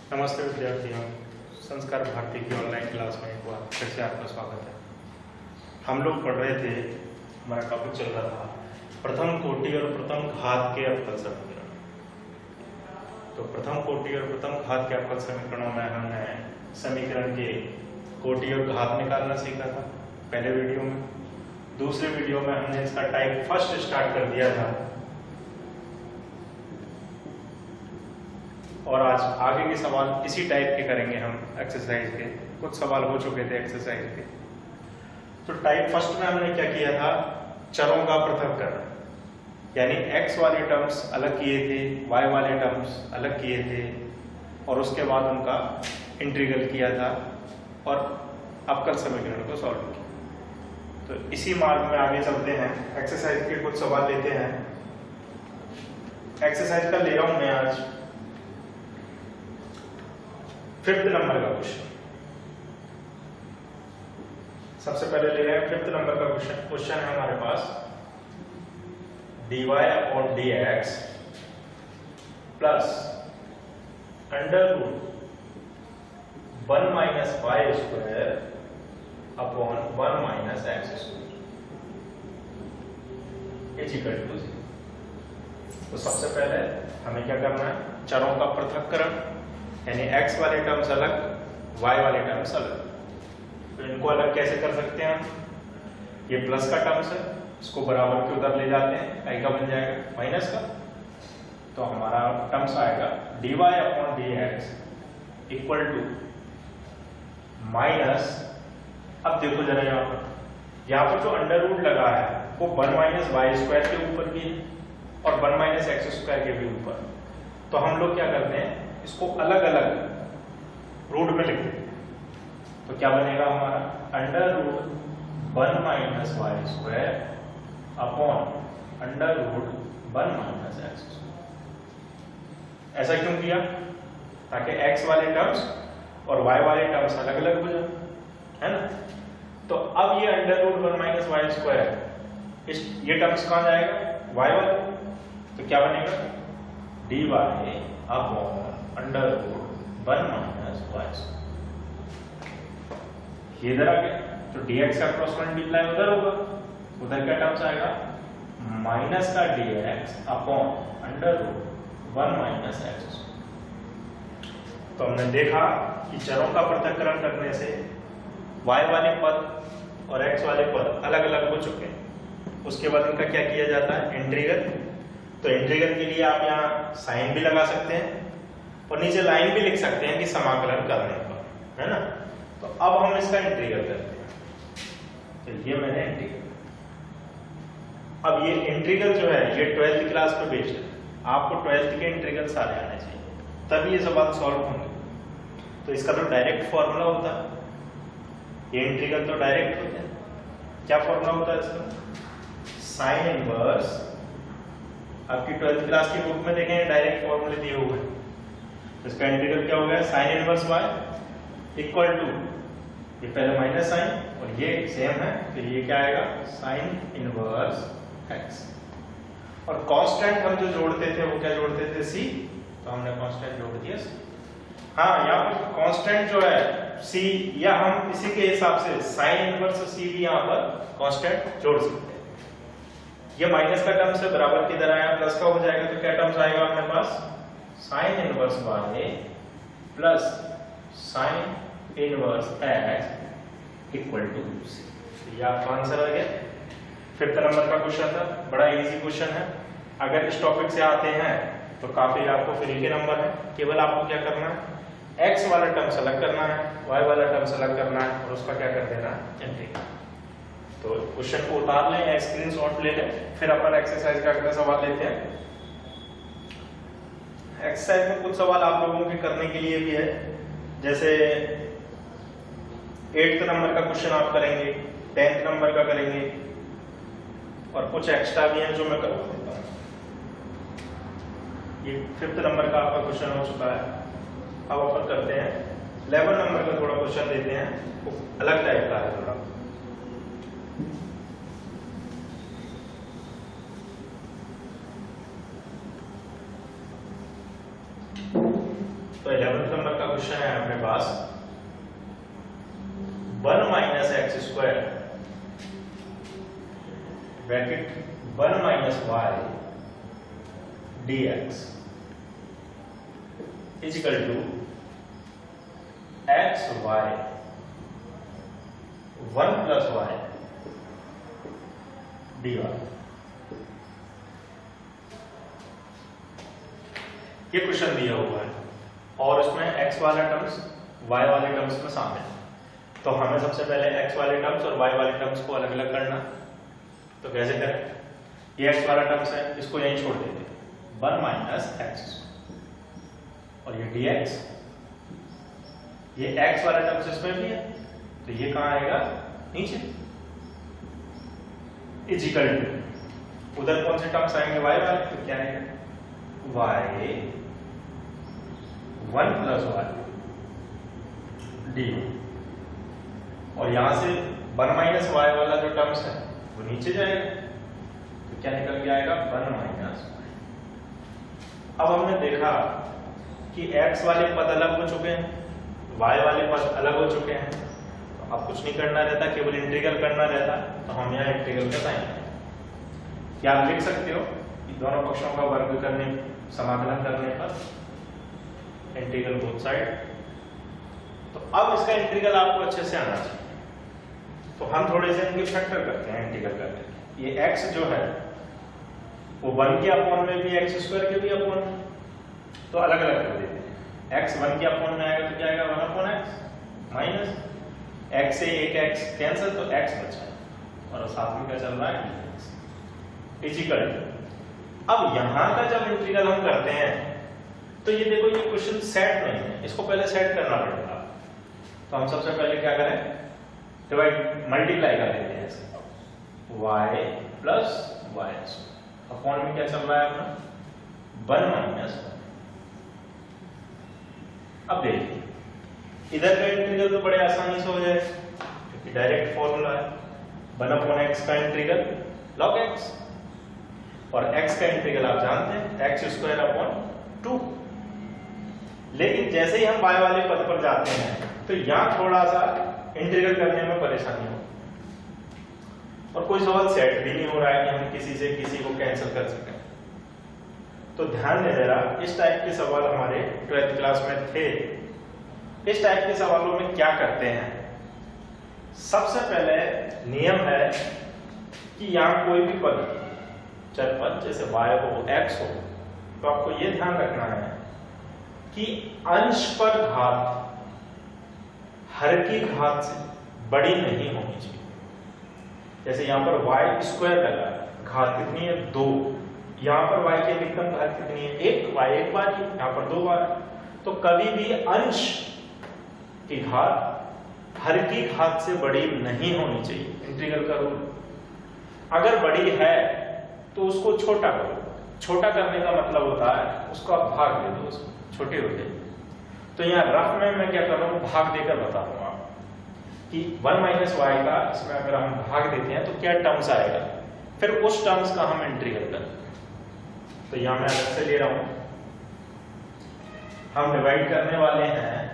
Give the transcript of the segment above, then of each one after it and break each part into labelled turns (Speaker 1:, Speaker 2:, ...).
Speaker 1: नमस्ते विद्यार्थियों, संस्कार भारती की ऑनलाइन क्लास में एक बार फिर से आपका स्वागत है। हम लोग पढ़ रहे थे, हमारा टॉपिक चल रहा था प्रथम कोटि और प्रथम घात के अवकल समीकरण। तो प्रथम कोटि और प्रथम घात के अवकल समीकरणों में हमने समीकरण के कोटि और घात निकालना सीखा था पहले वीडियो में। दूसरे वीडियो में हमने इसका टाइप फर्स्ट स्टार्ट कर दिया था और आज आगे के सवाल इसी टाइप के करेंगे हम एक्सरसाइज के। कुछ सवाल हो चुके थे एक्सरसाइज के। तो टाइप फर्स्ट में हमने क्या किया था, चरों का पृथक्करण, यानी x वाले टर्म्स अलग किए थे, y वाले टर्म्स अलग किए थे और उसके बाद उनका इंटीग्रल किया था और अवकल समीकरण को सॉल्व किया। तो इसी मार्ग में आगे चलते हैं, एक्सरसाइज के कुछ सवाल लेते हैं। एक्सरसाइज का ले रहा हूं मैं आज 5th नंबर का क्वेश्चन। सबसे पहले ले रहे हैं 5th नंबर का क्वेश्चन है हमारे पास dy upon dx plus under root 1 minus Y square upon 1 minus X square is equal to 0। तो सबसे पहले हमें क्या करना है, चरों का पृथक्करण, यानी x वाले टर्म्स अलग, y वाले टर्म्स अलग। तो इनको अलग कैसे कर सकते हैं हम, ये प्लस का टर्म्स है, इसको बराबर के उधर ले जाते हैं, i का बन जाएगा माइनस का। तो हमारा टर्म्स आएगा dy upon dx equal to minus, अब देखो जरा यहाँ पर जो अंडर रूट लगा है वो 1 माइनस वाई स्क्वायर के ऊपर भी है और 1 माइनस एक्स स्क्वायर के भी ऊपर। तो हम लोग क्या करते हैं, इसको अलग अलग रूट में लिख देते हैं। तो क्या बनेगा हमारा, under root 1 minus Y square upon under root 1 minus X square. ऐसा क्यों किया, ताकि x वाले टर्म्स और y वाले टर्म्स अलग अलग हो जाए, है ना। तो अब ये under root 1 minus Y square, ये टर्म्स कहां जाएगा, y वाले। तो क्या बनेगा, dy upon under root 1 minus Y. ये इधर आ गया, तो dx का क्रॉस मल्टीप्लाई उधर होगा, उधर क्या टर्म्स आएगा, माइनस का dx upon under root 1 minus X. तो हमने देखा कि चरों का पृथक्करण करने से y वाले पद और x वाले पद अलग अलग हो चुके हैं। उसके बाद इनका क्या किया जाता है, इंटीग्रल। तो इंटीग्रल के लिए आप यहाँ साइन भी लगा सकते हैं और नीचे लाइन भी लिख सकते हैं कि समाकलन करने पर, है ना। तो अब हम इसका इंटीग्रल करते हैं। तो ये मैंने इंटीग्रल, अब ये इंटीग्रल जो है ये 12th क्लास पे बेस्ड है। आपको 12th के इंटीग्रल सारे आने चाहिए, तभी ये सवाल सॉल्व होंगे। तो इसका तो डायरेक्ट फॉर्मूला होता है, ये इंटीग्रल तो डायरेक्ट होता है। क्या फॉर्मूला होता है इसका, साइन इनवर्स। आपकी 12th क्लास की बुक में देखेंगे डायरेक्ट फॉर्मूले दिए हुए हैं। तो इसका इंटीग्रल क्या हो गया, sine inverse y equal to, ये पहले माइनस साइन और ये सेम है, तो ये क्या आएगा, साइन इनवर्स x। और कांस्टेंट हम जो जोड़ते थे वो क्या जोड़ते थे, c। तो हमने कांस्टेंट जोड़ दिया c। हाँ, यहाँ पर कांस्टेंट जो है c, या हम इसी के हिसाब से साइन इनवर्स c भी यहाँ पर कांस्टेंट जोड़ सकते हैं। ये माइनस का टर्म से बराबर किधर आया, प्लस का हो जाएगा। तो क्या टर्म्स आएगा अपने पास, sine inverse y plus sine inverse x equal to c। ये आपका आंसर आ गया। 5th नंबर का क्वेश्चन था, बड़ा इजी क्वेश्चन है। अगर इस टॉपिक से आते हैं तो काफी आपको फ्री के नंबर है। केवल आपको क्या करना है, x वाला टर्म सेलेक्ट करना है, y वाला टर्म सेलेक्ट करना है और उसका क्या कर देना है, इंटीग्रल। तो क्वेश्चन को उतार लें या स्क्रीनशॉट ले लें, फिर अपन एक्सरसाइज का अगला सवाल लेते हैं। एक्सरसाइज में कुछ सवाल आप लोगों के करने के लिए भी है, जैसे 8th नंबर का क्वेश्चन आप करेंगे, 10th नंबर का करेंगे और कुछ एक्स्ट्रा भी हैं जो मैं करवा देता हूँ। ये 5th नंबर का आपका क्वेश्चन हो चुका है। अब अपन करते हैं 11 नंबर का थोड़ा क्वेश्चन देते हैं, वो अलग टाइप का है थोड़ा। तो 11th नंबर का क्वेश्चन है अपने पास 1 minus X square bracket 1 minus Y D X is equal to X Y 1 plus Y D Y. ये क्वेश्चन दिया हुआ है और इसमें x वाला टर्म्स y वाले टर्म्स में शामिल है। तो हमें सबसे पहले x वाले टर्म्स और y वाले टर्म्स को अलग अलग करना। तो कैसे करें? ये x वाला टर्म्स है, इसको यहीं छोड़ देंगे 1 माइनस एक्स और ये dx, ये x वाला टर्म्स इसमें भी है तो ये कहां आएगा? नीचे। इज इक्वल टू उधर कौन से टर्म्स आएंगे? y वाले, तो क्या आएगा? y 1 प्लस वाई डी और यहां से 1 माइनस वाई वाला जो टर्म्स है वो नीचे जाएगा तो क्या निकल के आएगा? 1 माइनस वाई। अब हमने देखा कि x वाले पद अलग हो चुके हैं, y वाले पद अलग हो चुके हैं, तो अब कुछ नहीं करना रहता, केवल इंटीग्रल करना रहता। तो हम यहाँ इंटीग्रल बताएंगे। क्या आप लिख सकते हो कि दोनों पक्षों का वर्ग करने, समाकलन करने पर इंटीग्रल बोथ साइड। तो अब इसका इंटीग्रल आपको अच्छे से आना चाहिए। तो हम थोड़े से इनके फैक्टर करते हैं इंटीग्रल करके। ये x जो है वो 1 के अपॉन में भी, एक्स स्क्वायर के भी अपॉन में, तो अलग अलग कर देते हैं। x 1 के अपॉन में आएगा तो क्या आएगा? 1 अपॉन x माइनस x से एक x कैंसिल तो x बचा और साथ में क्या चल रहा है? Is equal to. अब यहां का जब इंटीग्रल हम करते हैं तो ये देखो ये क्वेश्चन सेट नहीं है, इसको पहले सेट करना पड़ेगा। तो हम सबसे पहले क्या करें? डिवाइड मल्टीप्लाई कर देते हैं इसका y प्लस वाई अपॉन में क्या चल रहा है अपना? 1 माइनस। अब देखिए इधर का इंटीग्रल तो बड़े आसानी से हो जाए क्योंकि डायरेक्ट फॉर्मूला है 1 अपॉन x का इंटीग्रल log x और x का इंटीग्रल आप जानते हैं x स्क्वायर अपॉन 2। लेकिन जैसे ही हम y वाले पद पर जाते हैं तो यहां थोड़ा सा इंटीग्रल करने में परेशानी हो और कोई सवाल सेट भी नहीं हो रहा है कि हम किसी से किसी को कैंसिल कर सकें। तो ध्यान दें जरा, इस टाइप के सवाल हमारे 12th क्लास में थे। इस टाइप के सवालों में क्या करते हैं? सबसे पहले नियम है कि यहां कोई भी पद, चर पद जैसे y हो x हो, तो आपको यह ध्यान रखना है कि अंश पर घात हर की घात से बड़ी नहीं होनी चाहिए। जैसे यहां पर y स्क्वायर लगा, घात कितनी है? 2। यहां पर y की अधिकतम घात कितनी है? 1। y एक बार ही, यहां पर 2 बार। तो कभी भी अंश की घात हर की घात से बड़ी नहीं होनी चाहिए, इंटीग्रल का रूल। अगर बड़ी है तो उसको छोटा करो। छोटा करने का मतलब होता है उसको आप भाग दे दो, उसको छोटे हो जाए। तो यहाँ रफ में मैं क्या कर रहा हूँ? भाग देकर बता दूंगा कि 1 माइनस वाई का इसमें अगर हम भाग देते हैं तो क्या टर्म्स आएगा, फिर उस टर्म्स का हम इंटीग्रल करेंगे। तो यहाँ मैं अलग से ले रहा हूं, हम डिवाइड करने वाले हैं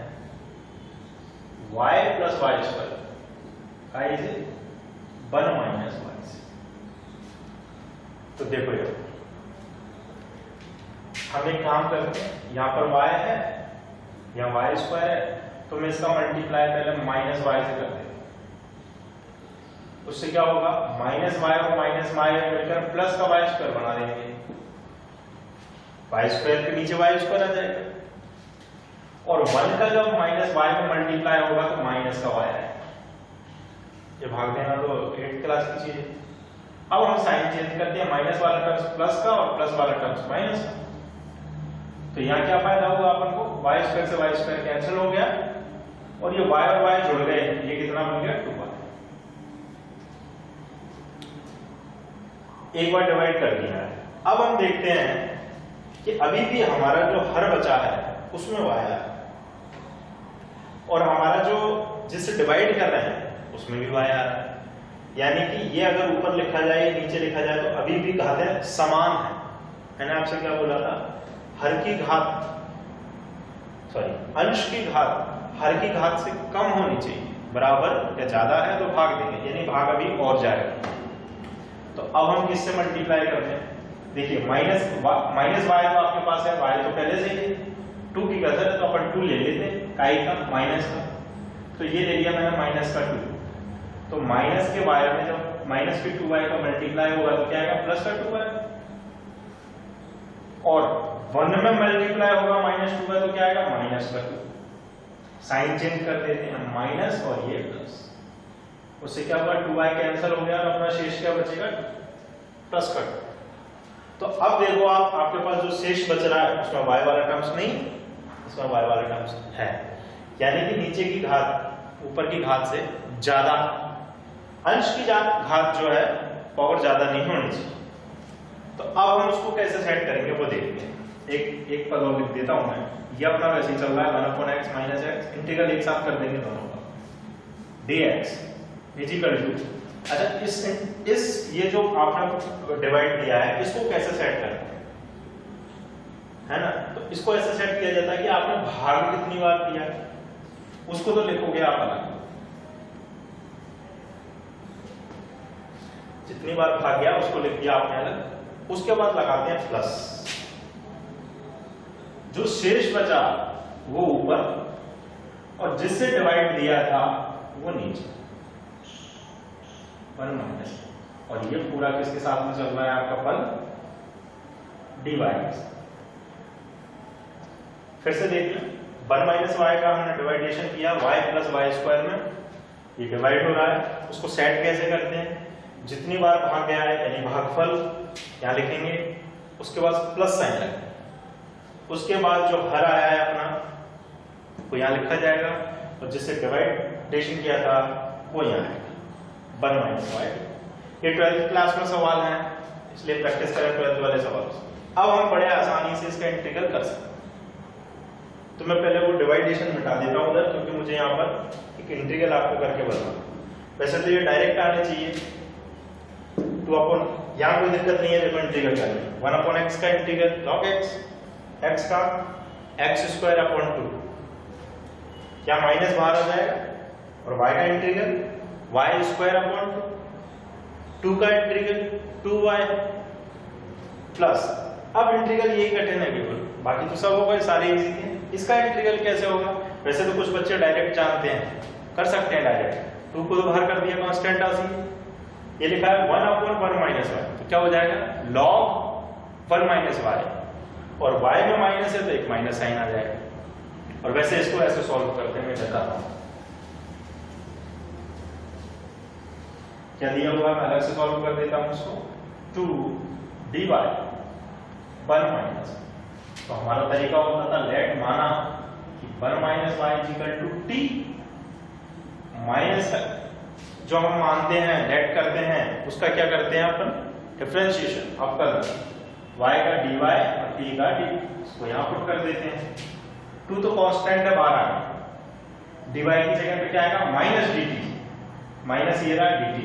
Speaker 1: y प्लस वाई स्क्वायर का इसे 1 माइनस वाई से। तो देखो यार हम एक काम करते हैं, यहां पर y है, यहाँ वाई स्क्वायर है, तो मैं इसका मल्टीप्लाई पहले माइनस वाई से कर देता हूं। उससे क्या होगा? माइनस वाई और माइनस वाई मिलकर प्लस का वाई स्क्वायर बना देंगे। वाई स्क्वायर के नीचे वाई स्क्वायर आ जाएगा और 1 का जब माइनस वाई में मल्टीप्लाई होगा तो माइनस का वाई आएगा। ये भाग देना तो 8th क्लास की चीज है। अब हम साइन चेंज करते हैं, माइनस वाला टर्म्स प्लस का और प्लस वाला टर्म्स माइनस का। तो यहाँ क्या फायदा हुआ अपन को? वाई स्क्वायर से वाई स्क्वायर कैंसिल हो गया और ये y और y जुड़ गए, ये कितना बन गया? 2y। एक बार डिवाइड कर दिया है। अब हम देखते हैं कि अभी भी हमारा जो हर बचा है उसमें y है और हमारा जो जिससे डिवाइड कर रहे हैं उसमें भी y आ रहा है। यानी कि ये अगर ऊपर लिखा जाए नीचे लिखा जाए तो अभी भी घातें समान है। मैंने आपसे क्या बोला था? हर की घात सॉरी अंश की घात हर की घात से कम होनी चाहिए, बराबर या ज्यादा है तो भाग देंगे, यानी भाग अभी और जाएगा। तो अब हम किससे मल्टीप्लाई करते हैं? देखिए माइनस वाई तो आपके पास है, वाई तो पहले से ही 2 की गजर है तो अपन 2 ले लेते हैं, काई का माइनस का, तो ये ले लिया मैंने माइनस का 2। तो माइनस के वाई में जब माइनस के 2y का मल्टीप्लाई होगा तो क्या आएगा? प्लस का 2y। और 1 में मल्टीप्लाई होगा माइनस 2 का तो क्या आएगा? माइनस का 2। साइन चेंज कर देते हैं, माइनस और ये प्लस, उससे क्या होगा? 2y कैंसिल हो गया और अपना शेष क्या बचेगा? प्लस का 2। तो अब देखो आप, आपके पास जो शेष बच रहा है उसमें y वाला टर्म्स नहीं, इसमें y वाला टर्म्स है, यानी कि नीचे की घात ऊपर की घात से ज्यादा, अंश की घात जो है पावर ज्यादा नहीं होनी चाहिए। तो अब हम उसको कैसे सेट करेंगे वो देखते हैं। एक पद और लिख देता हूं मैं, ये अपना वैसे ही चल रहा है 1/x माइनस x, इंटीग्रल एक साथ कर देंगे दोनों का, dx इज इक्वल टू, अच्छा इस ये जो आपने डिवाइड किया है इसको कैसे सेट करते हैं, है ना? तो इसको ऐसे सेट किया जाता है कि आपने भाग कितनी बार किया है उसको तो लिखोगे आप अलग, जितनी बार भाग गया उसको लिख दिया आपने अलग, उसके बाद लगाते हैं प्लस, जो शेष बचा वो ऊपर और जिससे डिवाइड दिया था वो नीचे, 1 माइनस, और ये पूरा किसके साथ में चल रहा है आपका पद? dy। फिर से देख लें, 1 माइनस वाई का हमने डिवाइडेशन किया y प्लस वाई स्क्वायर में, ये डिवाइड हो रहा है, उसको सेट कैसे करते हैं? जितनी बार भाग गया है यानी भागफल यहाँ लिखेंगे, उसके बाद प्लस साइन लगेगा, उसके बाद जो हर आया है अपना वो यहाँ लिखा जाएगा, और जिससे डिवाइडेशन किया था वो यहाँ आएगा 1 माइनस वाई। ये 12th क्लास में सवाल है, इसलिए प्रैक्टिस करें 12th वाले सवाल। अब हम बड़े आसानी से इसका इंटीग्रल कर सकते हैं। तो मैं पहले वो डिवाइडेशन मिटा देता हूं उधर, क्योंकि मुझे यहाँ पर एक इंटीग्रल आपको करके बताना। वैसे तो ये डायरेक्ट आने चाहिए, तो अपन यहाँ कोई दिक्कत नहीं है, देखो इंटीग्रल करने 1/x का इंटीग्रल log x, x का x स्क्वायर अपॉन 2, क्या माइनस बाहर आ जाएगा, और y का इंटीग्रल y स्क्वायर अपॉन 2 का इंटीग्रल 2y प्लस, अब इंटीग्रल यही कठिन है केवल, बाकी तो सब होगा सारे इजी थे। इसका इंटीग्रल कैसे होगा? वैसे तो कुछ बच्चे डायरेक्ट जानते हैं, कर सकते हैं डायरेक्ट, 2 को तो बाहर कर दिया कांस्टेंट राशि, ये लिखा है 1/1 माइनस वाई, तो क्या हो जाएगा? log 1 माइनस वाई, और y में माइनस है तो एक माइनस साइन आ जाएगा। और वैसे इसको ऐसे सॉल्व करते हैं, मैं बताता हूं क्या दिया हुआ, मैं अलग से सॉल्व कर देता हूं इसको। 2 dy 1 माइनस, तो हमारा तरीका होता था लेट माना कि 1 minus Y equal to T, minus जो हम मानते हैं लेट करते हैं उसका क्या करते हैं अपन? डिफरेंशिएशन। अब कर y का dy और t का dt, इसको यहां पुट कर देते हैं। 2 तो कांस्टेंट है बाहर आ गया, dy की जगह पे क्या आएगा? माइनस dt, माइनस ये रहा dt,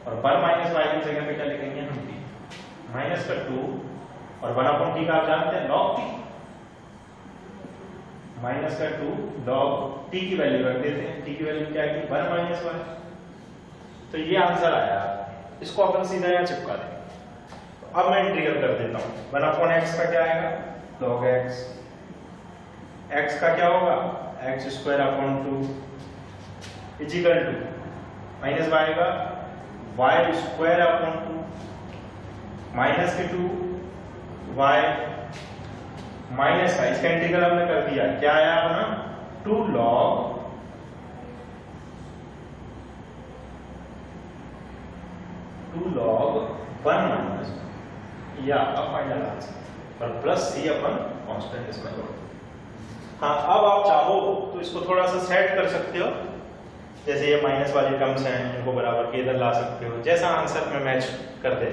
Speaker 1: और 1 माइनस वाई की जगह पे क्या लिखेंगे हम? t माइनस का 2 और 1/t का आप जानते हैं log t, माइनस का 2 log t की वैल्यू रख देते हैं, t की वैल्यू क्या है? 1 माइनस वाई। तो ये आंसर आया, इसको अपन सीधा यहाँ चिपका देंगे। तो अब मैं इंटीग्रल कर देता हूँ, 1/x का क्या आएगा? log x, x का क्या होगा? x square upon 2 is equal to minus Y का y स्क्वायर अपॉन 2 माइनस के 2 y माइनस का, इसका इंटीग्रल हमने कर दिया, क्या आया अपना? 2 log 1 माइनस, या आपका फाइनल आंसर, और प्लस c अपन कांस्टेंट इसमें जोड़। हाँ, अब आप चाहो तो इसको थोड़ा सा सेट कर सकते हो, जैसे ये माइनस वाली टर्म्स हैं इनको बराबर के इधर ला सकते हो, जैसा आंसर में मैच कर दे।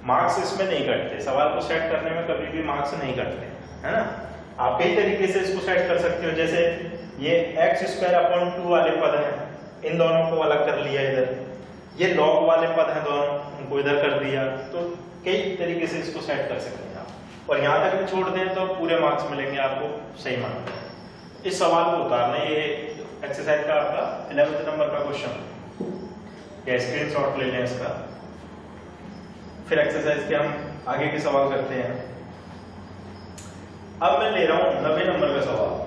Speaker 1: मार्क्स इसमें नहीं कटते, सवाल को सेट करने में कभी भी मार्क्स नहीं कटते, है ना? आप कई तरीके से इसको सेट कर सकते हो, जैसे ये x स्क्वायर अपॉन 2 वाले पद हैं, इन दोनों को अलग कर लिया, इधर ये log वाले पद हैं दोनों, उनको इधर कर दिया, तो कई तरीके से इसको सेट कर सकते हैं आप। और यहाँ तक भी छोड़ दें तो पूरे मार्क्स मिलेंगे आपको, सही मार्क्स। इस सवाल को उतारना, ये एक्सरसाइज का आपका 11th नंबर का क्वेश्चन, या स्क्रीनशॉट ले लें इसका। फिर एक्सरसाइज के हम आगे के सवाल करते हैं। अब मैं ले रहा हूं 90 नंबर का सवाल।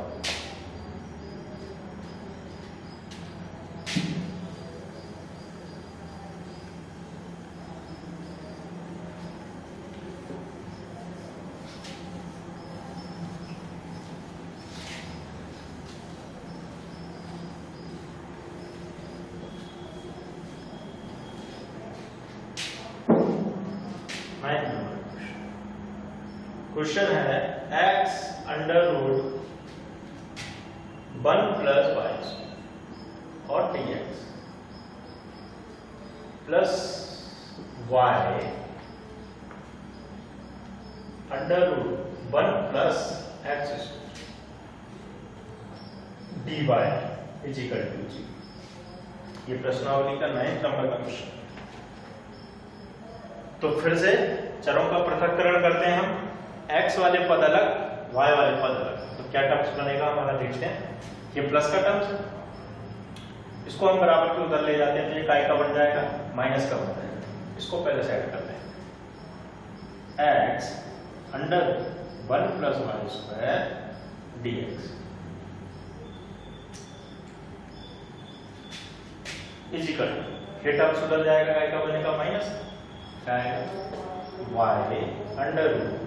Speaker 1: क्वेश्चन है x under root 1 plus y और dx plus y under root 1 plus x dy is equal to g. ये प्रश्नावली का 9th नंबर का क्वेश्चन। तो फिर से चरों का पृथक्करण करते हैं हम, x वाले पद अलग, y वाले पद अलग। तो क्या टर्म्स बनेगा हमारा, देखते हैं। ये प्लस का टर्म्स है, इसको हम बराबर के उधर ले जाते हैं तो ये काय का बन जाएगा, माइनस का बन जाएगा। इसको पहले सेट करते हैं, x under 1 plus Y square dx is equal to, ये टर्म्स उधर जाएगा, काय का बनेगा माइनस, क्या आएगा y under root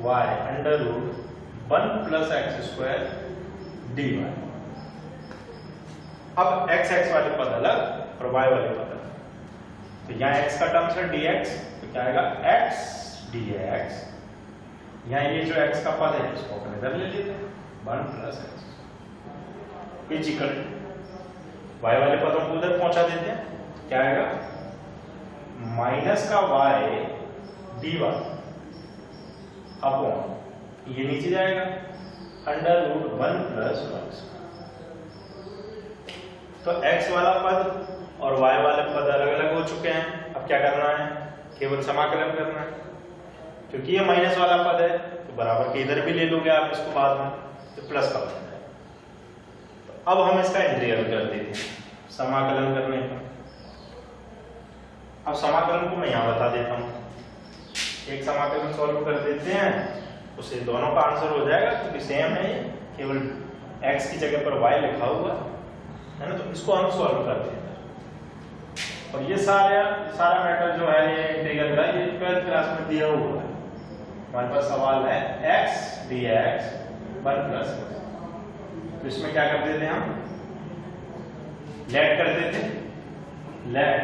Speaker 1: y under root 1 plus X square dy। अब x वाले पद अलग और y वाले पद अलग, तो यहाँ x का टर्म्स है dx, तो क्या आएगा x dx। यहाँ ये जो x का पद है इसको अपन इधर ले लेते हैं, 1 plus X is equal to y वाले पदों को उधर पहुंचा देते हैं, क्या आएगा माइनस का y dy अपॉन ये नीचे जाएगा अंडर रूट 1 प्लस y। तो x वाला पद और y वाले पद अलग अलग हो चुके हैं। अब क्या करना है, केवल समाकलन करना है, क्योंकि ये माइनस वाला पद है तो बराबर के इधर भी ले लोगे आप इसको बाद में, तो प्लस का बन जाएगा। तो अब हम इसका इंटीग्रल कर देते हैं समाकलन करने का। अब समाकलन को मैं यहाँ बता देता हूँ, एक समाकलन सॉल्व कर देते हैं, उससे दोनों का आंसर हो जाएगा क्योंकि सेम है, ये केवल x की जगह पर y लिखा हुआ है ना। तो इसको हम सॉल्व करते हैं, और ये सारा मैटर जो है ये इंटीग्रल का, ये 12th क्लास में दिया हुआ है। हमारे पास सवाल है x dx 1 प्लस, तो इसमें क्या कर देते हैं हम, लेट कर देते हैं। लेट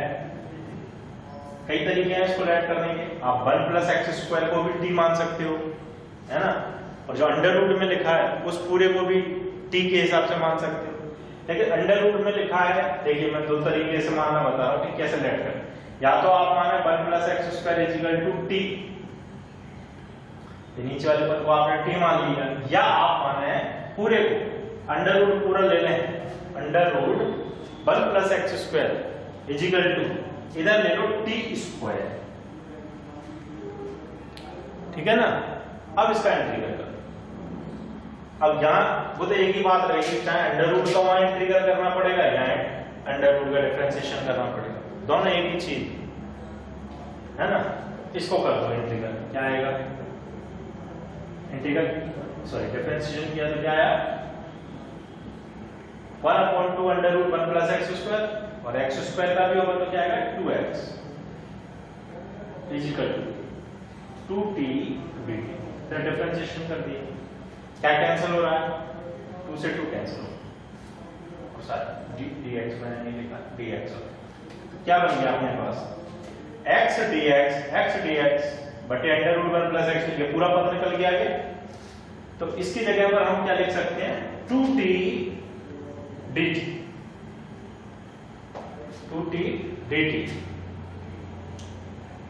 Speaker 1: कई तरीके हैं इसको लेट करने के, आप 1 प्लस एक्स स्क्वायर को भी t मान सकते हो, है ना, और जो अंडर रूट में लिखा है उस पूरे को भी t के हिसाब से मान सकते हो। लेकिन अंडर रूट में लिखा है, देखिए मैं दो तरीके से मानना बता रहा हूँ कि कैसे लेट करें। या तो आप माने 1 plus X square is equal to t, नीचे वाले पद को आपने t मान लिया, या आप माने पूरे को अंडर रूट पूरा ले लें, under root 1 plus X square is equal to इधर ले लो t स्क्वायर, ठीक है ना। अब इसका इंटीग्रल करो। अब यहाँ वो तो एक ही बात रहेगी, चाहे अंडर रूट का वहां इंटीग्रल करना पड़ेगा या अंडर रूट का डिफरेंशिएशन करना पड़ेगा, दोनों एक ही चीज है ना। इसको कर दो इंटीग्रल, क्या आएगा, इंटीग्रल सॉरी डिफरेंशिएशन किया तो क्या आया 1/2 under root 1 plus X square, और एक्स स्क्वायर का भी होगा तो क्या आएगा 2x is equal to 2t dt। तो डिफरेंशिएशन कर दिए, क्या कैंसिल हो रहा है, 2 से 2 कैंसिल हो, और साथ dx मैंने नहीं लिखा, dx तो क्या बन गया अपने पास x dx बटे अंडर रूट 1 प्लस एक्स, ये पूरा पद निकल गया आगे। तो इसकी जगह पर हम क्या लिख सकते हैं 2t dt, 2t dt।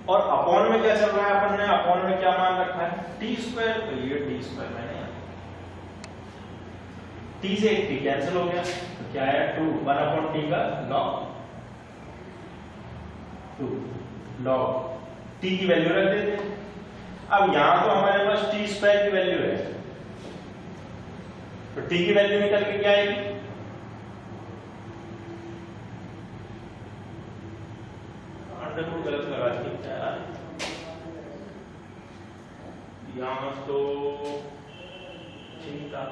Speaker 1: और अपॉन में क्या चल रहा है, अपन ने अपॉन में क्या मान रखा है t स्क्वायर, तो ये t स्क्वायर मैंने t से एक t कैंसिल हो गया, तो क्या आया 2 1/t का log 2 log t की वैल्यू रख देते हैं। अब यहां तो हमारे पास t स्क्वायर की वैल्यू है, तो t की वैल्यू निकल के क्या आएगी, अंडर रूट गलत लगा दी क्या यार, यहां तो ठीक था।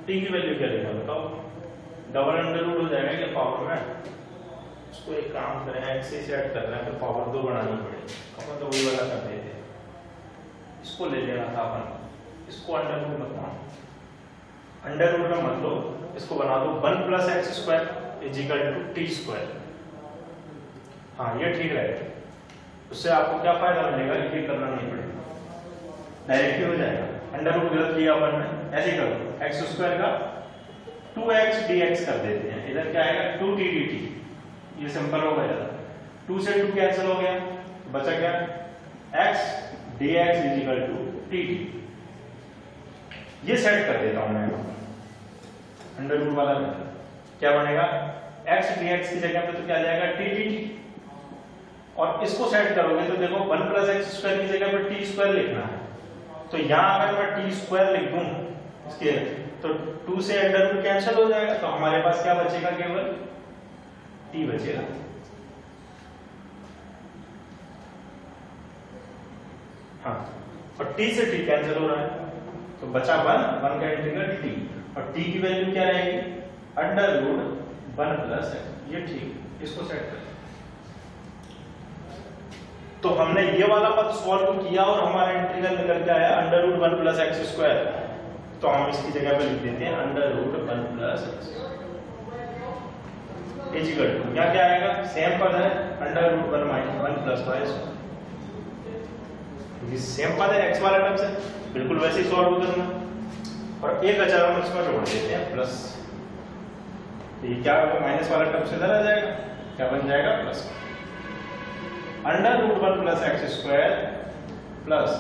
Speaker 1: t की वैल्यू क्या लेगा बताओ, डबल अंडर रूट हो जाएगा क्या पावर में, इसको एक काम करें x से सेट कर रहे हैं तो पावर 2 बनानी पड़ेगी, अपन तो वही वाला कर देते, इसको ले लेना था अपन, इसको अंडर रूट मत मानो, अंडर रूट में मत लो, इसको बना दो 1 plus X square is equal to T square. हाँ ये ठीक रहेगा, उससे आपको क्या फायदा मिलेगा, ये करना नहीं पड़ेगा, डायरेक्ट ही हो जाएगा। अंडर रूट गलत किया अपन ने, ऐसे ही करो, एक्स स्क्वायर का 2x dx कर देते हैं, इधर क्या आएगा 2t dt, ये सिंपल हो गया, 2 से 2 कैंसिल हो गया, बचा क्या x dx is equal to dt। ये सेट कर देता हूं मैं, अंडर रूट वाला क्या बनेगा, x dx की जगह पे तो क्या जाएगा t dt, और इसको सेट करोगे तो देखो 1 प्लस एक्स स्क्वायर की जगह पे टी स्क्वायर लिखना है, तो यहां अगर मैं टी स्क्वायर लिख दूं इसके तो 2 से अंडर रूट कैंसिल हो जाएगा, तो हमारे पास क्या बचेगा, केवल t बचेगा। हाँ, और t से t कैंसिल हो रहा है, तो बचा 1 का इंटीग्रल t, और t की वैल्यू क्या रहेगी, अंडर रूट 1 प्लस एक्स, ये ठीक, इसको सेट कर। तो हमने ये वाला पद सॉल्व किया और हमारा इंटीग्रल निकल के आया under root 1 plus X square, तो हम इसकी जगह पे लिख देते हैं under root 1 plus X is equal to, यहाँ क्या आएगा, सेम पद है under root 1 minus 1 plus Y square, ये सेम पद है एक्स वाला टर्म से, बिल्कुल वैसे ही सॉल्व करना, और एक अचार हम इसमें जोड़ देते हैं प्लस, तो ये क्या होगा, माइनस वाला टर्म से इधर आ जाएगा, क्या बन जाएगा plus under root 1 plus X square plus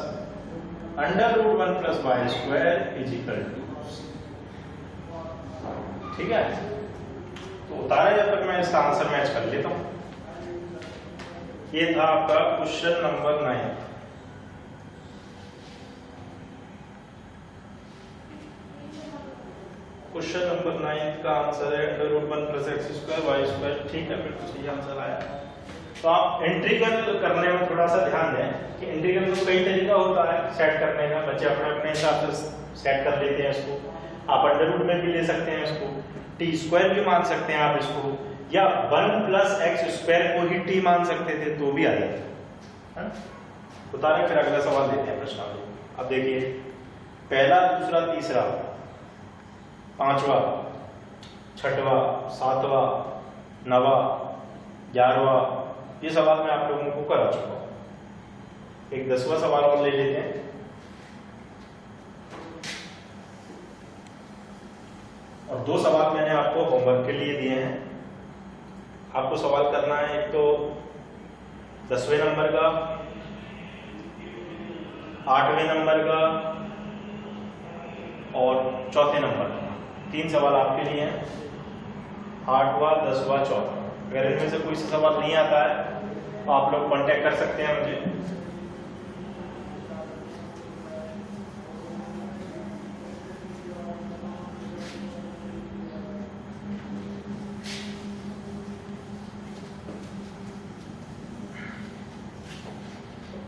Speaker 1: under root 1 plus Y square is equal to, ठीक है। तो उतारा जब तक मैं इसका आंसर मैच कर लेता हूं। ये था आपका क्वेश्चन नंबर 9। क्वेश्चन नंबर 9 का आंसर है under root 1 plus X square Y square, ठीक है, बिल्कुल सही आंसर आया। तो आप इंटीग्रल करने में थोड़ा सा ध्यान दें कि इंटीग्रल तो कई तरीका होता है सेट करने का, बच्चे अपने अपने हिसाब से सेट कर लेते हैं इसको, आप अंडर रूट में भी ले सकते हैं इसको, टी स्क्वायर भी मान सकते हैं आप इसको, या 1 प्लस एक्स स्क्वायर को ही टी मान सकते थे तो भी आ जाता है। उतारे फिर अगला सवाल देते हैं प्रश्नावली। अब देखिए पहला, दूसरा, तीसरा, पांचवा, छठवा, सातवां, नवा, 11वां, ये सवाल मैं आप लोगों को करा चुका हूं। एक 10वां सवाल और ले लेते हैं। और 2 सवाल मैंने आपको होमवर्क के लिए दिए हैं, आपको सवाल करना है, एक तो 10वें नंबर का, 8वें नंबर का और 4थे नंबर का। 3 सवाल आपके लिए हैं, 8वां, 10वां, 4वां। अगर इनमें से कोई सा सवाल नहीं आता है तो आप लोग कांटेक्ट कर सकते हैं मुझे।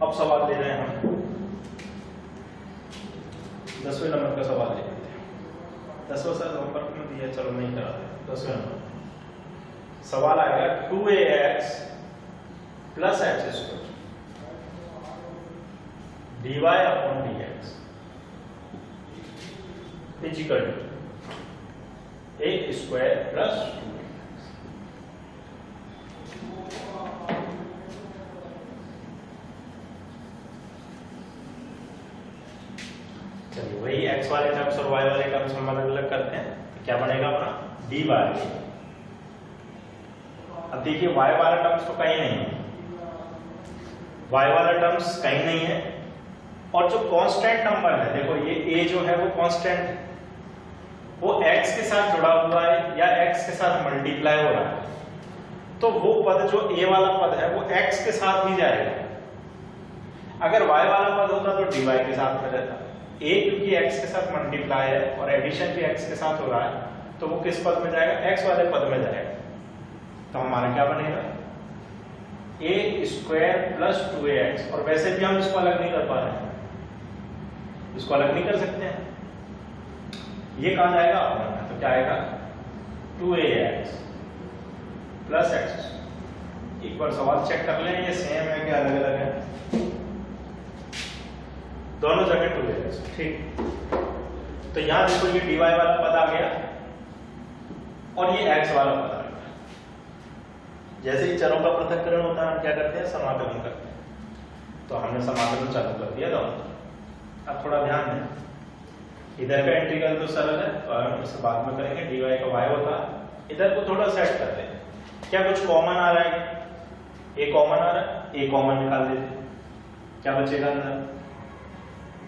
Speaker 1: अब सवाल ले रहे हैं हम 10वें नंबर का सवाल ले लेते हैं। 10वां सर होमवर्क में दिया, चलो नहीं करा, 10वें नंबर सवाल आएगा 2ax plus X square dy upon dx is equal to A square plus 2x। चलिए वही x वाले टर्म्स और y वाले टर्म्स हम अलग अलग करते हैं, तो क्या बनेगा अपना dy। अब देखिए y वाला टर्म्स तो कहीं नहीं है, y वाला टर्म्स कहीं नहीं है, और जो कांस्टेंट नंबर है, देखो ये a जो है वो कांस्टेंट है, वो x के साथ जुड़ा हुआ है या x के साथ मल्टीप्लाई हो रहा है, तो वो पद जो a वाला पद है वो x के साथ ही जाएगा। अगर y वाला पद होता तो dy के साथ में रहता। a क्योंकि x के साथ मल्टीप्लाई है और एडिशन भी x के साथ हो रहा है तो वो किस पद में जाएगा, x वाले पद में जाएगा। तो हमारा क्या बनेगा, a स्क्वायर प्लस 2ax, और वैसे भी हम इसको अलग नहीं कर पा रहे हैं, इसको अलग नहीं कर सकते हैं, ये कहां जाएगा अपॉन में, तो क्या आएगा 2ax प्लस x। एक बार सवाल चेक कर लें ये सेम है कि अलग अलग है, दोनों जगह 2ax, ठीक। तो यहां देखो ये dy वाला पद आ गया और ये x वाला पद आ गया। जैसे ही चरों का पृथक्करण होता है हम क्या करते हैं, समाकलन करते हैं। तो हमने समाकलन चालू कर दिया दोनों। अब थोड़ा ध्यान दें, इधर का इंटीग्रल तो सरल है तो हम इसे बाद में करेंगे, dy का y होता है। इधर को थोड़ा सेट कर दें, क्या कुछ कॉमन आ रहा है, a कॉमन आ रहा है, a कॉमन निकाल देते, क्या बचेगा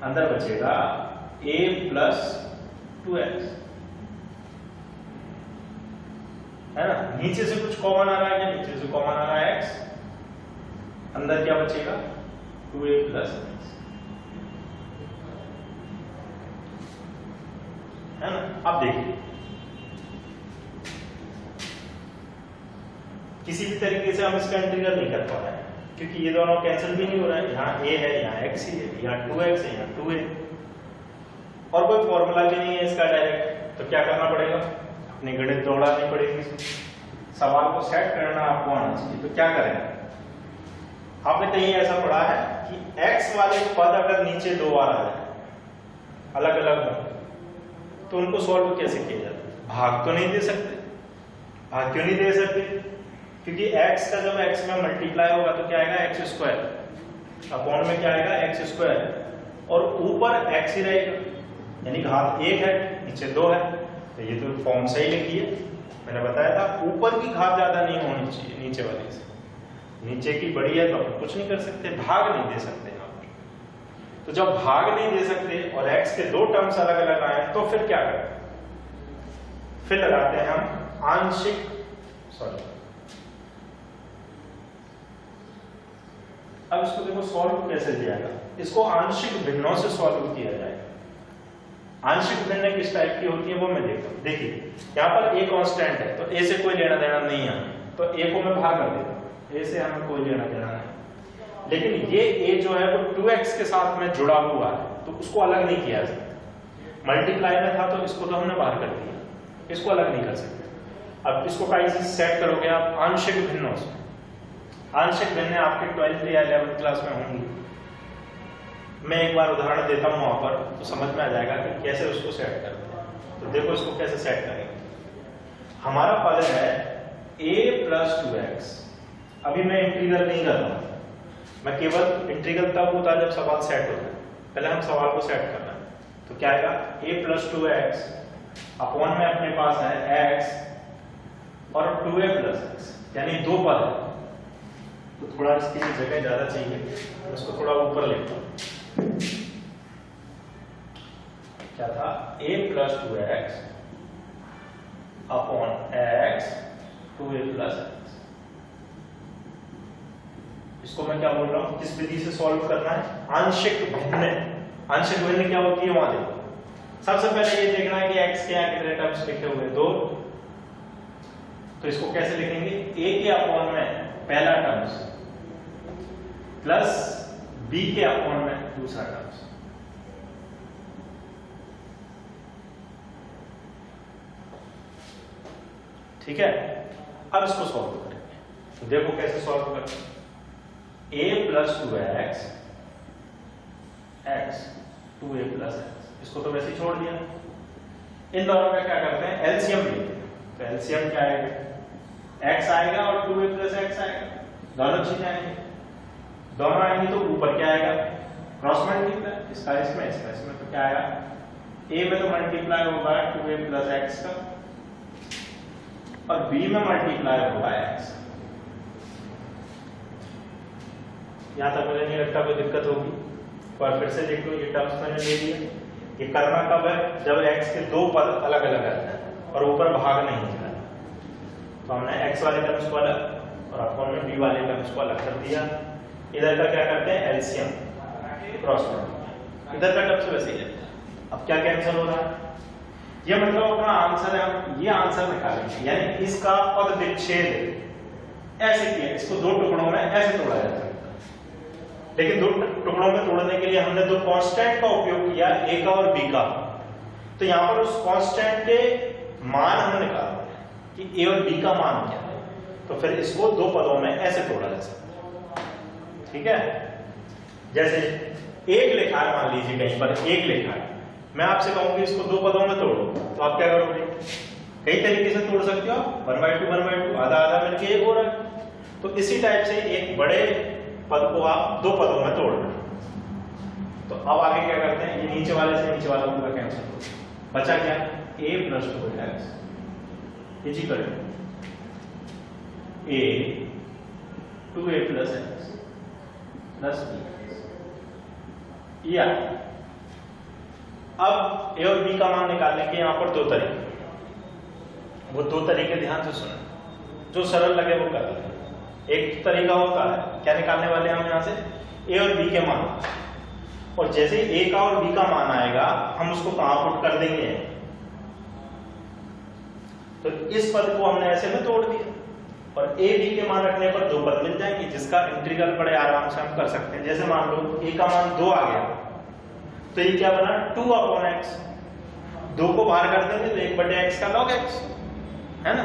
Speaker 1: अंदर बचेगा a प्लस 2x, है ना। नीचे से कुछ कॉमन आ रहा है, नीचे से कॉमन आ रहा है x, अंदर क्या बचेगा 2a प्लस x, है ना। अब देखिए किसी भी तरीके से हम इसका इंटीग्रल नहीं कर पा रहे हैं क्योंकि ये दोनों कैंसिल भी नहीं हो रहा है, यहाँ a है यहाँ x ही है, यहाँ 2x है यहाँ 2a, और कोई फॉर्मूला भी नहीं है इसका डायरेक्ट। तो क्या करना पड़ेगा, अपनी गणित दौड़ानी पड़ेगी, सवाल को सेट करना आपको आना चाहिए। तो क्या करेंगे, आपने कहीं ऐसा पढ़ा है कि x वाले पद अगर नीचे दो बार आ जाए अलग अलग हो तो उनको सॉल्व कैसे किया जाता है, भाग तो नहीं दे सकते। भाग क्यों नहीं दे सकते, क्योंकि x का जब x में मल्टीप्लाई होगा तो क्या आएगा x स्क्वायर, अपॉन में क्या आएगा x स्क्वायर, और ऊपर x ही रहेगा, यानी घात 1 है नीचे 2 है। तो ये तो फॉर्म सही लिखी है, मैंने बताया था ऊपर की घात ज्यादा नहीं होनी चाहिए नीचे वाले से, नीचे की बड़ी है तो अपन कुछ नहीं कर सकते, भाग नहीं दे सकते यहाँ पर। तो जब भाग नहीं दे सकते और x के दो टर्म्स अलग अलग आए तो फिर क्या करें, फिर लगाते हैं हम आंशिक, सॉरी अब इसको देखो सॉल्व कैसे किया जाएगा, इसको आंशिक भिन्नों से सॉल्व किया जाएगा। आंशिक भिन्न किस टाइप की होती है वो मैं देखता हूं। देखिए यहाँ पर a कांस्टेंट है तो a से कोई लेना देना नहीं है, तो a को मैं भाग कर देता हूं, a से हमें कोई लेना देना नहीं। लेकिन ये a जो है वो 2x के साथ में जुड़ा हुआ है तो उसको अलग नहीं किया जा सकता। मल्टीप्लाई में था तो इसको तो हमने बाहर कर दिया, इसको अलग नहीं कर सकते। अब इसको कैसे सेट करोगे आप, आंशिक भिन्नों से। आंशिक भिन्न आपके 12th या 11th क्लास में होंगी, मैं एक बार उदाहरण देता हूं वहां पर तो समझ में आ जाएगा कि कैसे उसको सेट करते हैं। तो देखो इसको कैसे सेट करेंगे, हमारा पद है a प्लस 2x, अभी मैं इंटीग्रल नहीं कर रहा हूं, मैं केवल इंटीग्रल तब होता है जब सवाल सेट होता है, पहले हम सवाल को सेट करना है। तो क्या आएगा a प्लस 2x, अपॉन में अपने पास है x और 2a प्लस x, यानी दो पद है तो थोड़ा इसकी जगह ज्यादा चाहिए, तो इसको थोड़ा ऊपर लेता हूं। क्या था a plus 2x upon x 2a plus x, इसको मैं क्या बोल रहा हूं, किस विधि से सॉल्व करना है, आंशिक भिन्न। आंशिक भिन्न क्या होती है वहां देखो, सबसे पहले ये देखना है कि x के यहाँ कितने टर्म्स लिखे हुए, 2, तो इसको कैसे लिखेंगे, a के अपॉन में पहला टर्म्स प्लस b के अपॉन में दूसरा टर्म्स। ठीक है, अब इसको सॉल्व करेंगे। तो देखो कैसे सॉल्व करें, a plus 2x x 2a plus x, इसको तो वैसे ही छोड़ दिया। इन दोनों का क्या करते हैं, एलसीएम लेते हैं। तो एलसीएम क्या आएगा, x आएगा और 2a प्लस x आएगा, दोनों चीजें आएंगी, दोनों आएंगी तो ऊपर क्या आएगा, क्रॉस मल्टीप्लाई, इसका इसमें तो क्या आएगा, a में तो मल्टीप्लाई होगा 2a प्लस x का और b में मल्टीप्लाई होगा x। यहां तक मुझे नहीं लगता कोई दिक्कत होगी। और फिर से देखो ये टर्म्स मैंने ले लिए, ये करना कब है, जब x के दो पद अलग अलग आते हैं और ऊपर भाग नहीं होता है। तो हमने x वाले टर्म्स को अलग और अपॉन में बी वाले टर्म्स को अलग कर दिया। इधर का क्या करते हैं, एलसीएम क्रॉस प्रोडक्ट, इधर का टर्म्स वैसे ही रहता है। अब क्या कैंसिल हो रहा है, ये मतलब अपना आंसर है, हम ये आंसर निकालेंगे, यानी इसका पद विच्छेद ऐसे किया, इसको दो टुकड़ों में ऐसे तोड़ा जा सकता है। लेकिन दो टुकड़ों में तोड़ने के लिए हमने दो कांस्टेंट का उपयोग किया, ए का और बी का। तो यहां पर उस कांस्टेंट के मान हम निकाल रहे हैं कि ए और बी का मान क्या है, तो फिर इसको दो पदों में ऐसे तोड़ा जा सकता है। ठीक है, जैसे एक लिखा है, मान लीजिए कहीं पर एक लिखा है, मैं आपसे कहूंगी इसको दो पदों में तोड़ो, तो आप क्या करोगे, कई तरीके से तोड़ सकते हो, 1/2 आधा आधा मिलके एक हो रहा है। तो इसी टाइप से एक बड़े पद को आप दो पदों में तोड़ रहे हो। तो अब आगे क्या करते हैं, ये नीचे वाले से नीचे वाला पूरा कैंसिल हो गया, बचा क्या, a + 2x is equal a 2a + x + b। या अब a और b का मान निकालने के यहाँ पर दो तरीके, वो दो तरीके ध्यान से सुने, जो सरल लगे वो कर लें। एक तरीका होता है, क्या निकालने वाले हम यहाँ से, a और b के मान, और जैसे ही a का और b का मान आएगा हम उसको कहां पुट कर देंगे, तो इस पद को हमने ऐसे में तोड़ दिया, और a b के मान रखने पर दो पद मिल जाएंगे, जिसका इंटीग्रल बड़े आराम से हम कर सकते हैं। जैसे मान लो a का मान 2 आ गया, तो ये क्या बना, 2/x, 2 को बाहर कर देंगे तो 1/x का log x है ना।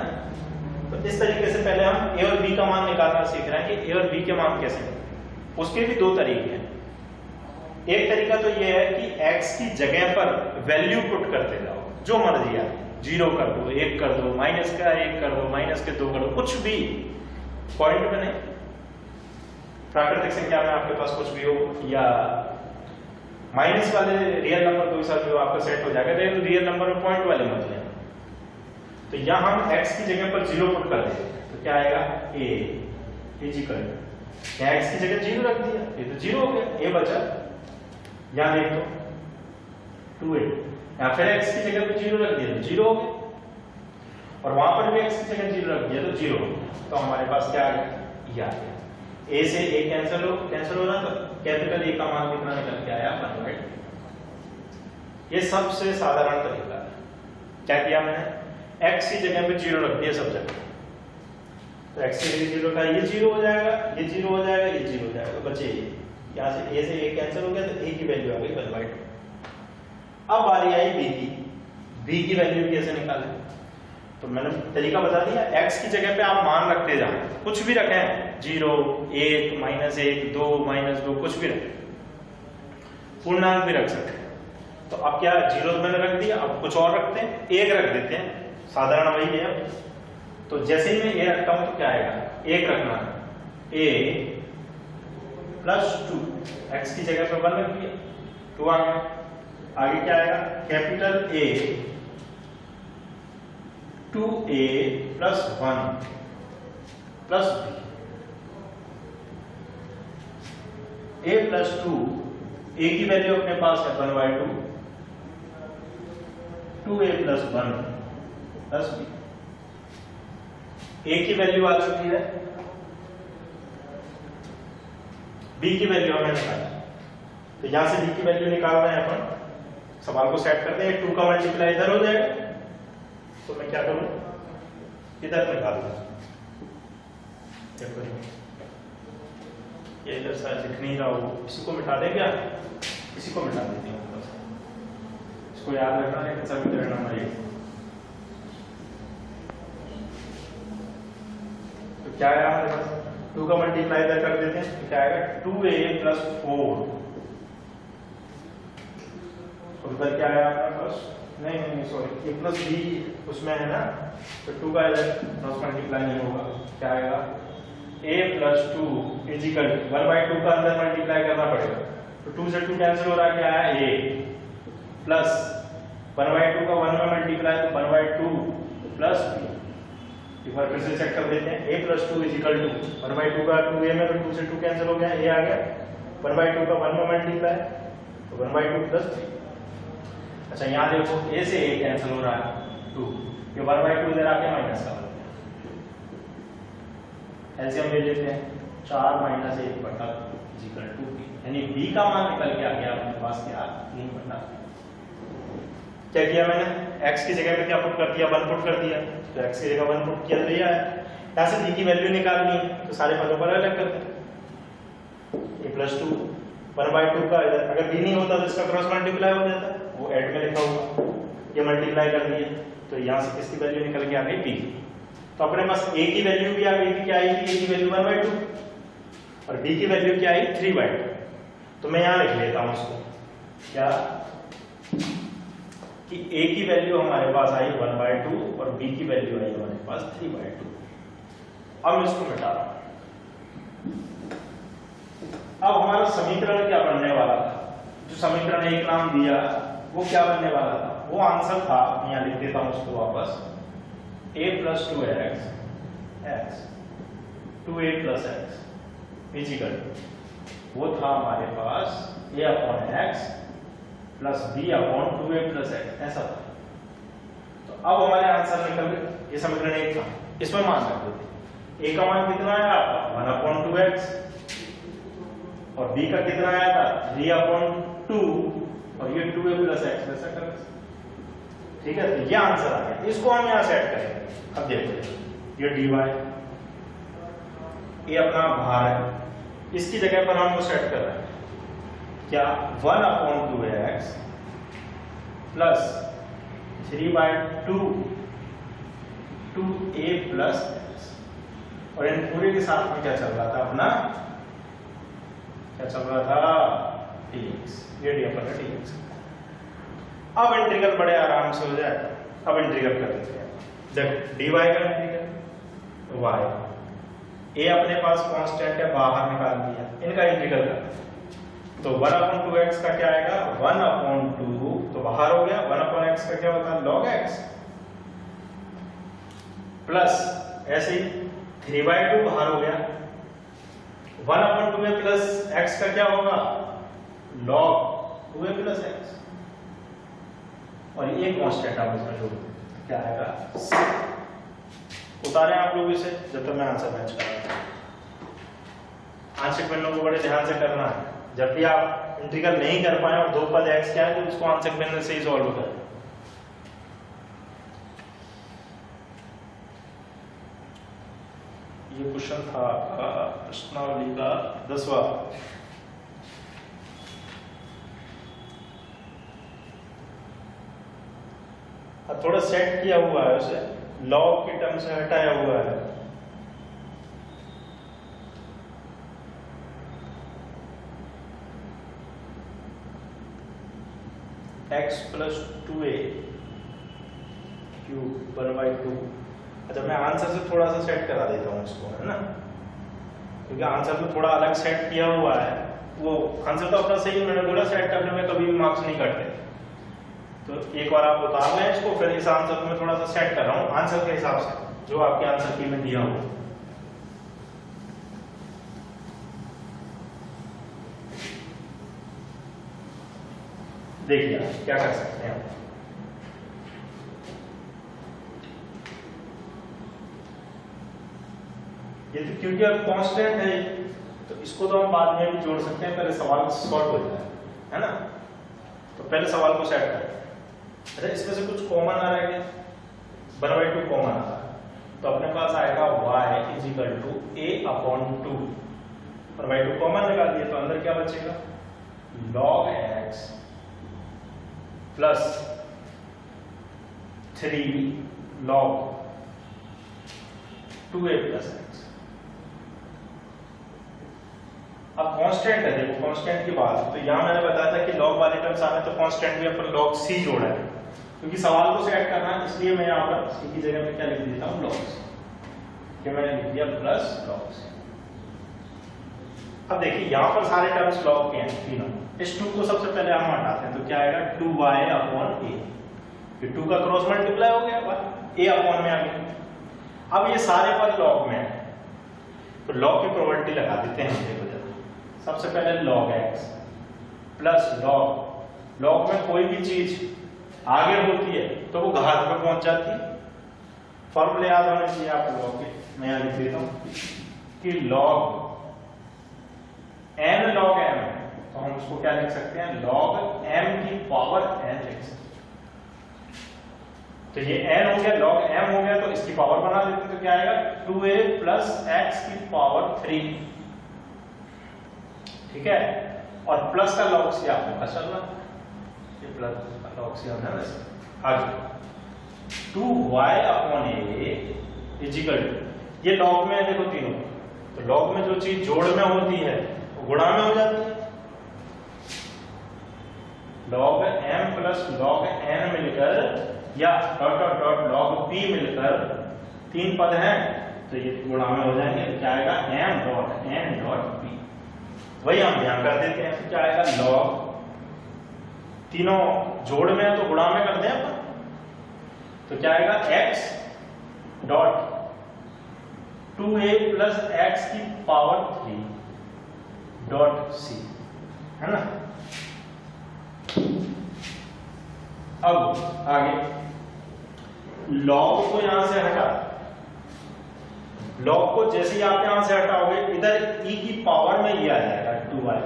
Speaker 1: तो इस तरीके से पहले हम a और b का मान निकालना सीख रहे हैं कि a और b के मान कैसे, उसके भी दो तरीके हैं। एक तरीका तो ये है कि x की जगह पर वैल्यू पुट करते जाओ, जो मर्जी आए, 0 कर दो, 1 कर दो, -1 कर दो, -2 कर दो, कुछ भी, पॉइंट में नहीं, प्राकृतिक संख्या में आपके पास कुछ भी हो, या माइनस वाले रियल नंबर कोई सा भी हो आपका सेट हो जाएगा, लेकिन रियल नंबर में पॉइंट वाले मत लेना। तो यहां हम x की जगह पर 0 पुट कर देते, तो क्या आएगा, a इजिकल, यहाँ x की जगह 0 रख दिया, ये तो 0 हो गया, a बचा, यहाँ देख तो 2a, यहाँ फिर x की जगह पर 0 रख दिया तो 0 हो गया, और वहां पर भी x की जगह 0 रख दिया तो 0 हो गया। तो हमारे पास क्या आ गया, ये आ गया, a से a कैंसिल हो रहा, तो कैपिटल A का मान कितना निकल के आया, 1/2। ये सबसे साधारण तरीका है। क्या किया मैंने, x की जगह पे 0 रख दिया सब जगह, तो x की जगह 0 का ये 0 हो जाएगा, ये 0 हो जाएगा, ये 0 हो जाएगा, तो बचे यहाँ से a से a कैंसिल हो गया, तो a की वैल्यू आ गई 1/2। अब बारी आई b की वैल्यू कैसे निकालें, तो मैंने तरीका बता दिया, x की जगह पे आप मान रखते जाएं, कुछ भी रखें, 0, 1, -1, 2, -2, कुछ भी रखें, पूर्णांक भी रख सकते हैं। तो अब क्या, 0 मैंने रख दिया, अब कुछ और रखते हैं, 1 रख देते हैं, साधारण वही है। तो जैसे ही मैं a रखता हूं तो क्या आएगा, 1 रखना है, a + 2, x की जगह पे 1 रख दिया, 2 आ गया। आगे क्या आएगा, capital A 2a + 1 + b, a + 2, a की वैल्यू अपने पास है 1/2, 2a + 1 + b, a की वैल्यू आ चुकी है, b की वैल्यू हमें निकालना है, तो यहां से b की वैल्यू निकाल रहे हैं अपन, सवाल को सेट करते हैं, 2 का मल्टीप्लाई इधर हो जाएगा, तो मैं क्या करूं, इधर निकाल दूं, ये इधर शायद दिख नहीं रहा हो, इसी को मिटा दे क्या, इसी को मिटा देते हैं, इसको याद रखना, लेकिन समीकरण नंबर 1। तो क्या आया हमारे पास, 2 का मल्टीप्लाई इधर कर देते हैं, तो क्या आएगा, 2a + 4, और उधर क्या आया हमारे पास, नहीं सॉरी, a + b उसमें है ना, तो 2 का इधर क्रॉस मल्टीप्लाई नहीं होगा, क्या आएगा, a + 2 = 1/2 का अंदर मल्टीप्लाई करना पड़ेगा, तो 2 से 2 कैंसिल हो रहा है, क्या आया, a प्लस 1/2 का 1 में मल्टीप्लाई, तो 1/2 + b। एक बार फिर से चेक कर देते हैं, a + 2 = 1/2 का 2a में, तो 2 से 2 कैंसिल हो गया, a आ गया, 1/2 का 1 में मल्टीप्लाई, तो 1/2 + 3। अच्छा यहाँ देखो, a से a कैंसिल हो रहा है, 2, ये 1/2 इधर आके माइनस का, एलसीएम ले लेते हैं, 4 माइनस 1 बटा 2 b, यानी b का मान निकल के आ गया अपने पास क्या 3 बटा। क्या किया मैंने, x की जगह पे क्या पुट कर दिया, 1 पुट कर दिया, तो x की जगह 1 पुट किया तो ये आया। यहाँ से b की वैल्यू निकालनी है तो सारे पदों पर अलग कर दें, a प्लस 2 1/2 का, अगर b नहीं होता तो इसका क्रॉस मल्टीप्लाई हो जाता, वो ऐड में लिखा होगा, ये मल्टीप्लाई कर दिए तो यहाँ से किसकी वैल्यू निकल के आ गई b। तो अपने पास a की वैल्यू भी आ गई थी, क्या आई थी, a की वैल्यू 1/2 और b की वैल्यू क्या आई 3/2। तो मैं यहाँ लिख लेता हूँ उसको क्या कि a की वैल्यू हमारे पास आई 1/2 और b की वैल्यू आई हमारे पास 3/2। अब मैं इसको मिटा रहा हूँ। अब हमारा समीकरण क्या बनने वाला था, जो समीकरण एक नाम दिया वो क्या बनने वाला था, वो आंसर था, यहाँ लिख देता हूँ उसको वापस, a plus 2x x 2a plus x is equal, वो था हमारे पास a upon x plus b upon 2a plus x, ऐसा था। तो अब हमारे आंसर निकल गए, ये समीकरण एक था, इसमें मान रख देते, a का मान कितना आया आपका 1 अपॉन 2x और b का कितना आया था 3 अपॉन 2 और ये 2a प्लस x, वैसा कर, ठीक है। तो ये आंसर आ गया, इसको हम यहाँ सेट करेंगे। अब देखते ये dy, ये अपना भार है, इसकी जगह पर हम वो सेट कर रहे हैं क्या 1 upon 2x plus 3/2 2a plus x, और इन पूरे के साथ में क्या चल रहा था अपना, क्या चल रहा था dx, ये डी अपन का dx। अब इंटीग्रल बड़े आराम से हो जाएगा, अब इंटीग्रल कर देते हैं। देखो dy का इंटीग्रल y, a अपने पास कांस्टेंट है, बाहर निकाल दिया, इनका इंटीग्रल कर, तो 1 अपॉन 2x का क्या आएगा 1 अपॉन 2, तो बाहर हो गया, 1 अपॉन x का क्या होता है log x, प्लस ऐसे ही 3/2 बाहर हो गया, 1 अपॉन 2a प्लस x का क्या होगा log 2a प्लस x, और ये कांस्टेंट आप इसमें जोड़ क्या आएगा, उतारें आप लोग इसे जब तक मैं आंसर मैच कर रहा हूं। आंशिक भिन्नों को बड़े ध्यान से करना है, जब भी आप इंटीग्रल नहीं कर पाए और दो पद x क्या है तो उसको आंशिक भिन्न से ही सॉल्व करें। ये क्वेश्चन था प्रश्नावली का 10वां। थोड़ा सेट किया हुआ है उसे, लॉग के टर्म से हटाया हुआ है, x प्लस 2a क्यूब 1/2। अच्छा मैं आंसर से थोड़ा सा सेट करा देता हूँ इसको, है ना, क्योंकि आंसर तो थोड़ा अलग सेट किया हुआ है, वो आंसर तो अपना सही, मैंने बोला सेट करने में कभी भी मार्क्स नहीं कटते, तो एक बार आप उतार लें इसको, फिर इस आंसर को मैं थोड़ा सा सेट कर रहा हूँ आंसर के हिसाब से जो आपके आंसर की में दिया हो। देखिए क्या कर सकते हैं, ये तो क्योंकि अब कांस्टेंट है तो इसको तो हम बाद में भी जोड़ सकते हैं, पहले सवाल सॉल्व हो जाए, है ना, तो पहले सवाल को सेट करें। अच्छा इसमें से कुछ कॉमन आ रहा है, 1/2 कॉमन आ रहा है, तो अपने पास आएगा y is equal to a upon 2, 1/2 common निकाल दिए तो अंदर क्या बचेगा log x plus 3 log 2a plus x। अब कांस्टेंट है, देखो कांस्टेंट की बात, तो यहां मैंने बताया था कि log वाले टर्म्स आने तो कांस्टेंट भी अपन log c जोड़ा है, क्योंकि सवाल को सेट करना है, इसलिए मैं यहाँ पर c की जगह पे क्या लिख देता हूँ log c, कि मैंने लिख दिया प्लस log c। अब देखिए यहाँ पर सारे टर्म्स log के हैं तीनों, इस 2 को सबसे पहले हम हटाते हैं तो क्या आएगा 2y अपॉन a, ये 2 का क्रॉस मल्टीप्लाई हो गया, a अपॉन में आ गया। अब ये सारे पद log में है तो log की प्रोबेबिलिटी लगा देते हैं, देखो सबसे पहले log x प्लस log में कोई भी चीज आगे होती है तो वो घात में पहुंच जाती है, फॉर्मूले याद होने चाहिए आप log के, मैं यहाँ लिख देता हूँ कि log n log m, तो हम उसको क्या लिख सकते हैं, log m की पावर n लिख सकते हैं। तो ये n हो गया, log m हो गया, तो इसकी पावर बना देते हैं, तो क्या आएगा 2a प्लस x की पावर 3, ठीक है। और प्लस का log c आपको पता चल रहा, ये प्लस का log c होना है वैसे। आगे 2y upon a is equal to, ये log में है देखो तीनों, तो log में जो चीज जोड़ में होती है वो गुणा में हो जाती है। log m plus log n मिलकर या dot dot dot log p मिलकर 3 पद हैं, तो ये गुणा में हो जाएंगे, तो क्या आएगा m dot n dot p, वही हम ध्यान कर देते हैं। तो क्या आएगा log, तीनों जोड़ में है तो गुणा में कर दें अपन, तो क्या आएगा x dot 2a plus x की पावर 3 डॉट c, है ना। अब आगे log को यहां से हटा, log को जैसे ही आप यहां से हटाओगे इधर e की पावर में ये आ जाएगा 2y,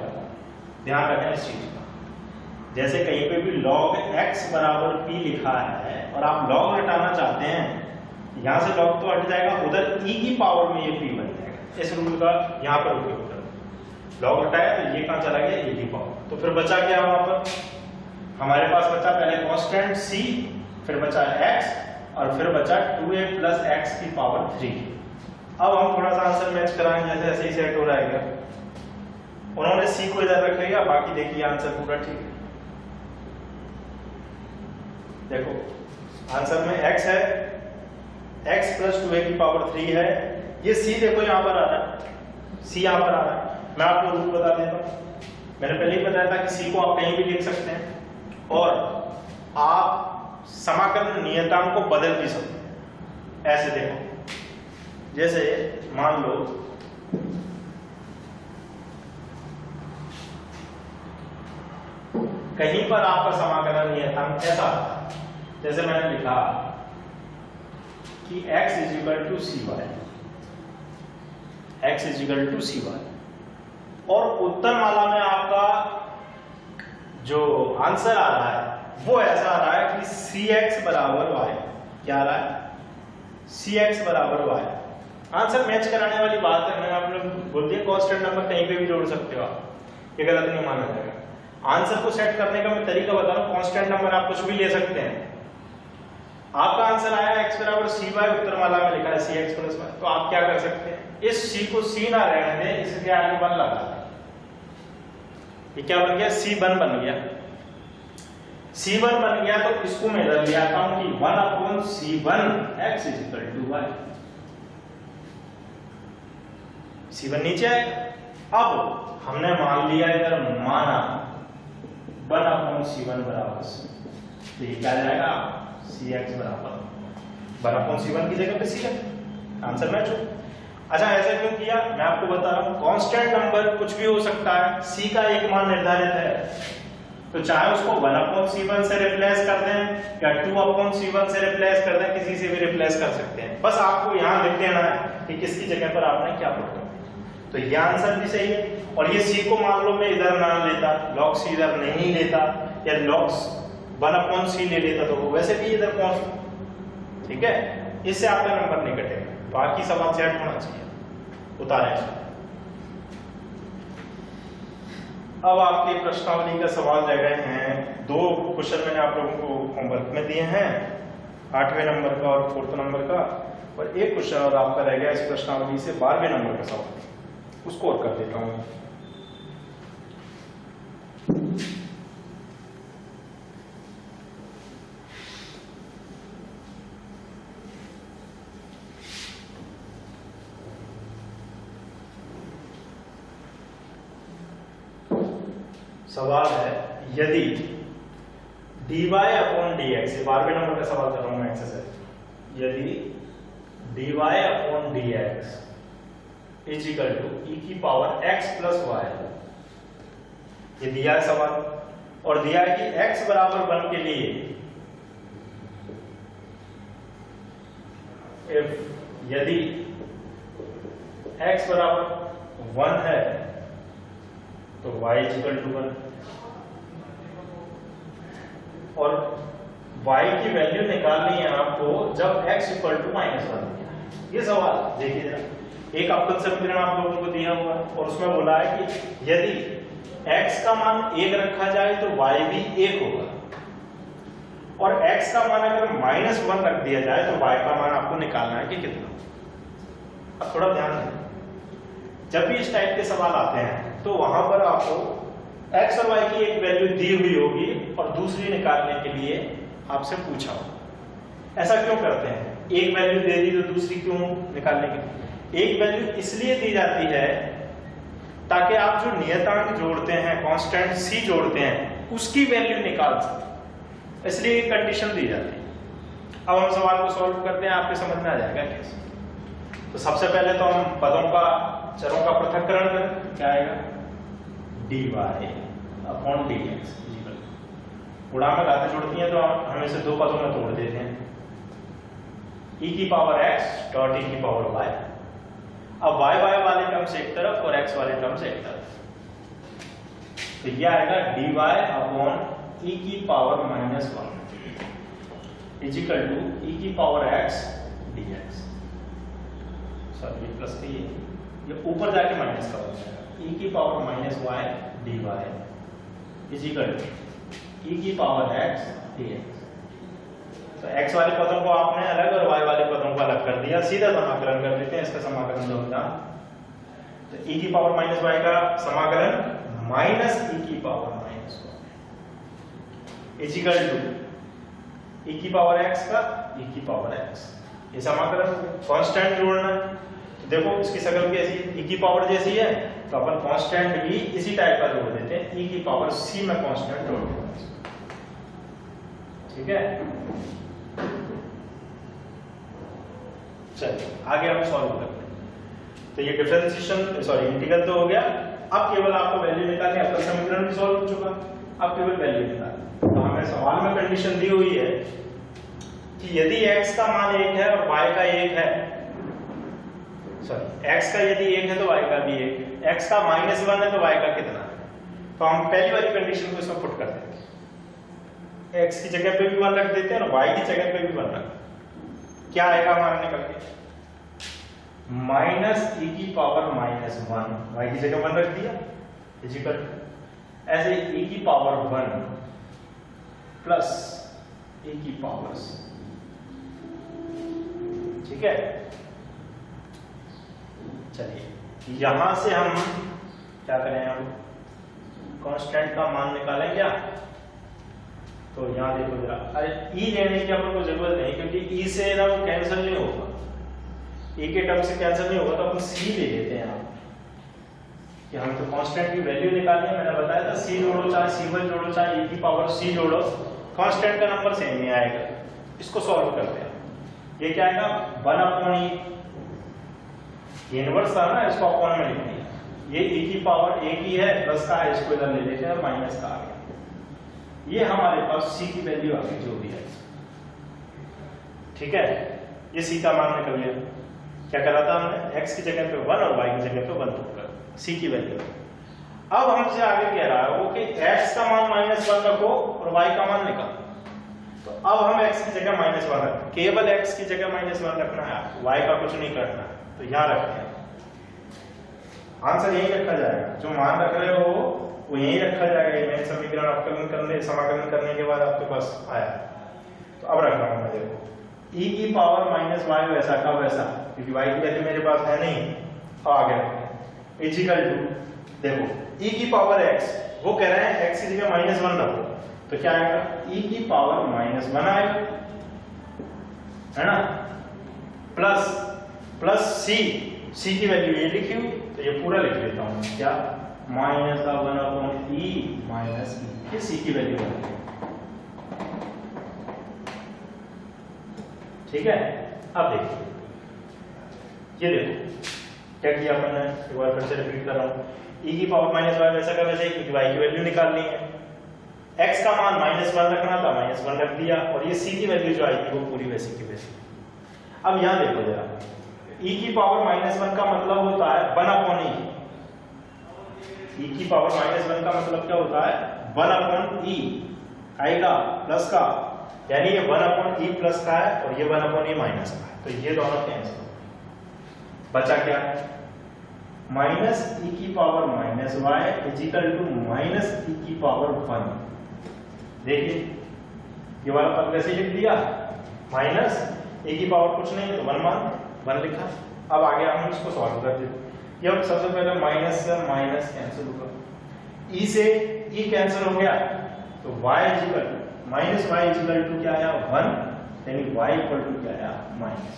Speaker 1: ध्यान रखें इस चीज का। जैसे कहीं पे भी log x बराबर p लिखा है और आप log हटाना चाहते हैं, यहां से log तो हट जाएगा, उधर e की पावर में ये p बन जाएगा। इस रूल का यहां पर उपयोग करो, log हटाया तो ये कहां चला गया, e की पावर, तो फिर बचा क्या वहां पर, हमारे पास बचा पहले कांस्टेंट c, फिर बचा x और फिर बचा 2a प्लस x की पावर 3। अब हम थोड़ा सा आंसर मैच कराएंगे, जैसे ऐसे ही सेट हो रहा है। उन्होंने c को इधर रख लिया, बाकी देखिए आंसर पूरा ठीक है। देखो आंसर में x है, x प्लस 2a की पावर 3 है, ये c देखो यहां पर आ रहा है, c यहां पर आ रहा है। मैं आपको रूल बता देता हूं, मैंने पहले ही बताया था कि c को आप कहीं भी लिख सकते हैं और आप समाकलन नियतांक को बदल भी सकते हैं। ऐसे देखो, जैसे मान लो कहीं पर आपका समाकलन नियतांक ऐसा, जैसे मैंने लिखा कि x is equal to cy, और उत्तरमाला में आपका जो आंसर आ रहा है वो ऐसा आ रहा है कि cx बराबर y, क्या आ रहा है, cx बराबर y। आंसर मैच कराने वाली बात है, मैंने आपने बोल दिया कांस्टेंट नंबर कहीं पे भी जोड़ सकते हो आप, ये गलत नहीं माना जाएगा। आंसर को सेट करने का मैं तरीका बता रहा हूं, कांस्टेंट नंबर आप कुछ भी ले सकते हैं। आपका आंसर आया x बराबर cy, उत्तरमाला में लिखा है cx प्लस y, तो आप क्या कर सकते हैं, इस c को c ना रहने दें, इसके आगे 1 लगा दें। ये क्या बन गया, c1 बन गया, c1 बन गया, तो इसको मैं इधर ले आता हूं कि 1/c1 x = y, c1 नीचे आएगा। अब हमने मान लिया, इधर माना 1/c1 बराबर, तो ये क्या जाएगा cx बराबर 1/c1 की जगह पे cx, आंसर मैच हो। अच्छा ऐसा क्यों किया, मैं आपको बता रहा हूं, कांस्टेंट नंबर कुछ भी हो सकता है, c का एक मान निर्धारित है, तो चाहे उसको 1/c1 से रिप्लेस कर दें या 2/c1 से रिप्लेस कर दें, किसी से भी रिप्लेस कर सकते हैं, बस आपको यहां लिख देना है कि किसकी जगह पर आपने क्या पुट करना। तो ये आंसर भी सही है। और ये c को मान लो मैं इधर ना लेता, log c इधर नहीं लेता, या log 1/c ले लेता, तो वो वैसे भी इधर पहुंचता, ठीक है, इससे आपका नंबर नहीं कटेगा। बाकी सवाल सेट होना चाहिए, उतारें। अब आपके प्रश्नावली का सवाल रह गए हैं 2 क्वेश्चन, मैंने आप लोगों को होमवर्क में दिए हैं, 8वें नंबर का और 4th नंबर का, और एक क्वेश्चन और आपका रह गया इस प्रश्नावली से 12वें नंबर का सवाल, उसको और कर देता हूं। सवाल है, यदि dy/dx, 12वें नंबर का सवाल कर रहा हूं मैं एक्सरसाइज, यदि dy/dx = e⁻x + y, ये दिया है सवाल, और दिया है कि x बराबर 1 के लिए यदि x बराबर 1 है तो y इक्वल टू 1, और y की वैल्यू निकालनी है आपको जब x इक्वल टू -1। ये सवाल देखिए जरा, एक अवकल समीकरण आप लोगों को दिया हुआ है और उसमें बोला है कि यदि x का मान 1 रखा जाए तो y भी 1 होगा, और x का मान अगर -1 रख दिया जाए तो y का मान आपको निकालना है कि कितना। अब थोड़ा ध्यान दें, जब भी इस टाइप के सवाल आते हैं तो वहां पर आपको x और y की एक वैल्यू दी हुई होगी और दूसरी निकालने के लिए आपसे पूछा होगा। ऐसा क्यों करते हैं? एक वैल्यू दे दी तो दूसरी क्यों निकालने के लिए? एक वैल्यू इसलिए दी जाती है ताकि आप जो नियतांक जोड़ते हैं, कांस्टेंट c जोड़ते हैं, उसकी वैल्यू निकाल सकें, इसलिए एक कंडीशन दी जाती है। अब हम सवाल को सॉल्व करते हैं, आपके समझ में आ जाएगा कैसे। तो सबसे पहले तो हम पदों का, चरों का पृथक्करण करें। क्या आएगा? dy अपॉन dx गुणा में घातें जुड़ती हैं तो हम इसे दो पदों में तोड़ देते हैं, e की पावर x डॉट e की पावर y। अब y वाले टर्म्स एक तरफ और x वाले टर्म्स एक तरफ, तो यह आएगा dy अपॉन e की power -1 is equal to e की पावर x dx। सॉरी ये प्लस के ये ऊपर जाके माइनस का हो जाएगा, e की power -y dy is equal to e की पावर x dx। तो x वाले पदों को आपने अलग और y वाले पदों को अलग कर दिया, सीधा समाकलन कर देते हैं। इसका समाकलन जो होता है तो e की पावर -y का समाकलन माइनस e की power -1 is equal to e की पावर x का e की पावर x। ये समाकलन कांस्टेंट जोड़ना है, तो देखो इसकी शक्ल कैसी है, e की पावर जैसी है तो अपन कांस्टेंट भी इसी टाइप का जोड़ देते हैं, e की पावर c में कांस्टेंट जोड़ देते हैं। ठीक है, चलिए आगे हम सॉल्व करते हैं। तो ये डिफरेंशिएशन सॉरी इंटीग्रल तो हो गया, अब केवल आपको वैल्यू निकालनी है। अवकल समीकरण भी सॉल्व हो चुका, अब केवल वैल्यू निकालनी। तो हमें सवाल में कंडीशन दी हुई है कि यदि x का मान 1 है और y का 1 है, सॉरी x का यदि 1 है तो y का भी 1, x का -1 है तो y का कितना है। तो हम पहली वाली कंडीशन को इसमें पुट कर देते हैं, x की जगह पे भी 1 रख देते हैं और y की जगह पे भी 1 रख देते हैं। क्या आएगा हमारा निकल के? -e की पावर -1, y की जगह 1 रख दिया इज इक्वल ऐसे e की पावर 1 प्लस e की पावर c। ठीक है, चलिए यहां से हम क्या करें, हम कांस्टेंट का मान निकालें क्या। तो यहाँ देखो जरा, अरे e लेने की अपन को जरूरत नहीं क्योंकि e से ना वो कैंसिल नहीं होगा, e के टर्म से कैंसिल नहीं होगा, तो अपन c ले लेते हैं यहाँ कि हम तो कांस्टेंट की वैल्यू निकालनी है। मैंने बताया था c जोड़ो चाहे c1 जोड़ो चाहे e की पावर c जोड़ो, कांस्टेंट का नंबर सेम ही आएगा। इसको सॉल्व करते हैं, ये क्या आएगा 1 अपॉन e, इनवर्स था ना, इसको अपॉन में लिख दिया। ये e की पावर एक ही है, प्लस का है, इसको इधर ले लेते हैं, माइनस का आ गया। ये हमारे पास c की वैल्यू आ गई जो भी है। ठीक है, ये c का मान निकल गया। क्या करा था हमने, x की जगह पे 1 और y की जगह पे 1 पुट कर c की वैल्यू। अब हमसे आगे कह रहा है वो कि x का मान -1 रखो और y का मान निकालो। तो अब हम x की जगह -1 रखें, केवल x की जगह -1 रखना है, y का कुछ नहीं करना है। तो यहाँ रखते हैं, आंसर यही रखा जाएगा, जो मान रख रहे हो वो यही रखा जाएगा। ये समीकरण अवकलन करने समाकलन करने के बाद आपके पास आया। तो अब रख रहा हूं मैं, देखो e की पावर -y वैसा का वैसा, क्योंकि y की वैल्यू मेरे पास है नहीं, आ गया इज इक्वल टू, देखो e की पावर x, वो कह रहे हैं x की जगह -1 रखो, तो क्या आएगा e की पावर -1 आएगा, है ना, प्लस c की वैल्यू ये लिखी हुई, तो ये पूरा लिख लेता हूं क्या, -1 अपॉन e माइनस e, ये c की वैल्यू है। ठीक है, अब देखिए, ये देखो क्या किया मैंने, एक बार फिर से रिपीट कर रहा हूं, e की पावर -y वैसा का वैसे, क्योंकि y की वैल्यू निकालनी है, x का मान -1 रखना था, -1 रख दिया, और ये c की वैल्यू जो आई थी वो पूरी वैसी की वैसी। अब यहां देखो जरा, e की पावर -1 का मतलब होता है 1/e। e की पावर -1 का मतलब क्या होता है 1/e आएगा प्लस का, यानी ये 1/e प्लस का है और ये 1/e माइनस का है, तो ये दोनों कैंसिल। बचा क्या -e की power -y is equal to -e की पावर 1। देखिए ये वाला पद कैसे लिख दिया, -e की पावर कुछ नहीं है तो 1 लिखा। अब आगे हम इसको सॉल्व कर देते। ये सबसे पहले माइनस से माइनस कैंसिल होगा, e से e कैंसिल हो गया तो y is equal -y is equal to क्या आया 1, यानी y इक्वल टू क्या आया माइनस।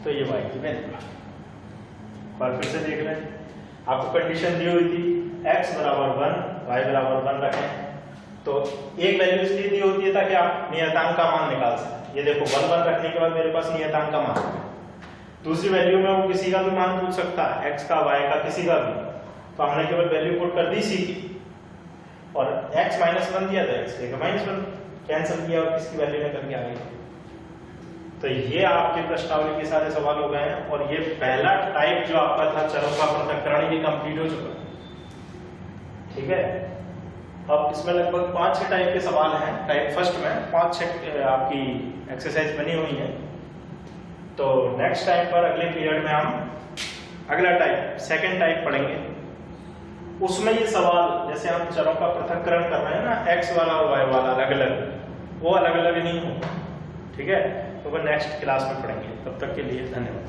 Speaker 1: तो ये y की वैल्यू है। और फिर से देख लें, आपको कंडीशन दी हुई थी x बराबर 1 y बराबर 1 रखें, तो एक वैल्यू इसलिए दी होती है ताकि आप नियतांक का मान निकाल सकें। ये देखो 1 रखने के बाद मेरे पास नियतांक का मान है। दूसरी वैल्यू में वो किसी का भी मान पूछ सकता है, x का y का किसी का भी, तो हमने केवल वैल्यू पुट कर दी c की, और x -1 दिया था x का -1 कैंसिल किया और किसकी वैल्यू निकल के आ गई। तो ये आपके प्रश्नावली के सारे सवाल हो गए हैं, और ये पहला टाइप जो आपका था चरों का पृथक्करण, ये कंप्लीट हो चुका है। ठीक है, अब इसमें लगभग 5-6 टाइप के सवाल हैं। टाइप फर्स्ट में 5-6 आपकी एक्सरसाइज बनी हुई है। तो नेक्स्ट टाइम पर अगले पीरियड में हम अगला टाइप सेकंड टाइप पढ़ेंगे। उसमें ये सवाल जैसे हम चरों का पृथक्करण कर रहे हैं ना, x वाला और y वाला अलग अलग, वो अलग अलग नहीं होगा। ठीक है, तो वो नेक्स्ट क्लास में पढ़ेंगे। तब तक के लिए धन्यवाद।